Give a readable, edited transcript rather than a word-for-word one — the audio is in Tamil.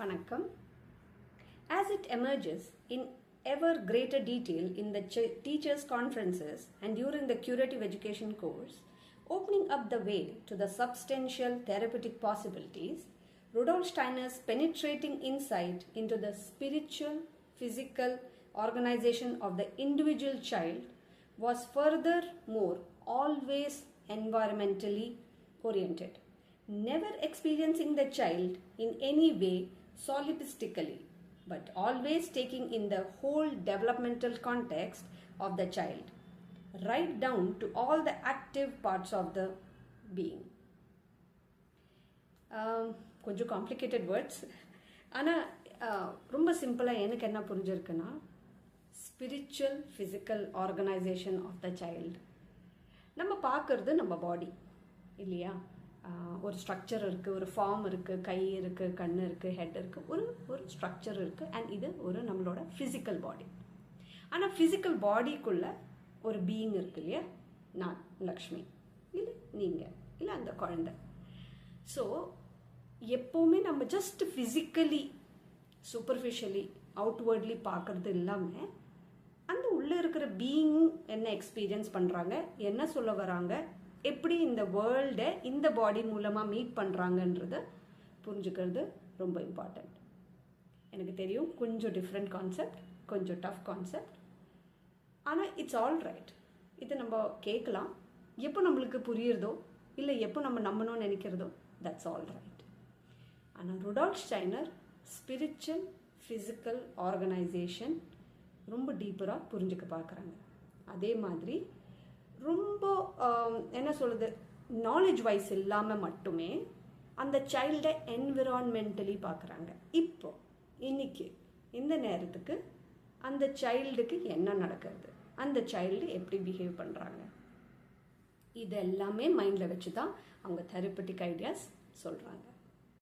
Vanakkam. As it emerges in ever greater detail in the teachers' conferences and during the curative education course, opening up the way to the substantial therapeutic possibilities, Rudolf Steiner's penetrating insight into the spiritual, physical organization of the individual child was furthermore always environmentally oriented, never experiencing the child in any way solipsistically, but always taking in the whole developmental context of the child, right down to all the active parts of the being. கொஞ்சம் காம்ப்ளிகேட்டட் வேர்ட்ஸ், ஆனால் ரொம்ப சிம்பிளாக எனக்கு என்ன புரிஞ்சிருக்குன்னா, spiritual physical organisation of the child. நம்ம பார்க்குறது நம்ம பாடி இல்லையா? ஒரு ஸ்ட்ரக்சர் இருக்குது, ஒரு ஃபார்ம் இருக்குது, கை இருக்குது, கண் இருக்குது, ஹெட் இருக்குது, ஒரு ஸ்ட்ரக்சர் இருக்குது. அண்ட் இது ஒரு நம்மளோட ஃபிசிக்கல் பாடி. ஆனால் ஃபிசிக்கல் பாடிக்குள்ளே ஒரு பீயிங் இருக்கு இல்லையா? நான் லக்ஷ்மி, இல்லை நீங்கள், இல்லை அந்த குழந்தை. ஸோ எப்போவுமே நம்ம ஜஸ்ட் ஃபிசிக்கலி சூப்பர்ஃபிஷியலி அவுட்வேர்ட்லி பார்க்குறது இல்லாமல் அந்த உள்ளே இருக்கிற பீயிங் என்ன எக்ஸ்பீரியன்ஸ் பண்ணுறாங்க, என்ன சொல்ல வராங்க, எப்படி இந்த வேர்ல்டை இந்த பாடி மூலமாக மீட் பண்ணுறாங்கன்றத புரிஞ்சுக்கிறது ரொம்ப இம்பார்ட்டண்ட். எனக்கு தெரியும் கொஞ்சம் டிஃப்ரெண்ட் கான்செப்ட், கொஞ்சம் டஃப் கான்செப்ட், ஆனால் இட்ஸ் ஆல் ரைட். இதை நம்ம கேட்கலாம். எப்போ நம்மளுக்கு புரியுறதோ இல்லை எப்போ நம்ம நம்பணும்னு நினைக்கிறதோ, தட்ஸ் ஆல் ரைட். ஆனால் Rudolph Steiner spiritual physical organisation ரொம்ப டீப்பராக புரிஞ்சுக்க பார்க்குறாங்க. அதே மாதிரி ரொம்ப என்ன சொல்கிறது, நாலேஜ் வைஸ் இல்லாமல் மட்டுமே அந்த சைல்டை என்விரான்மெண்டலி பார்க்குறாங்க. இப்போ இன்னைக்கு இந்த நேரத்துக்கு அந்த சைல்டுக்கு என்ன நடக்கிறது, அந்த சைல்டு எப்படி பிஹேவ் பண்ணுறாங்க, இது எல்லாமே மைண்டில் வச்சு தான் அவங்க தெரப்பட்டிக் ஐடியாஸ் சொல்கிறாங்க.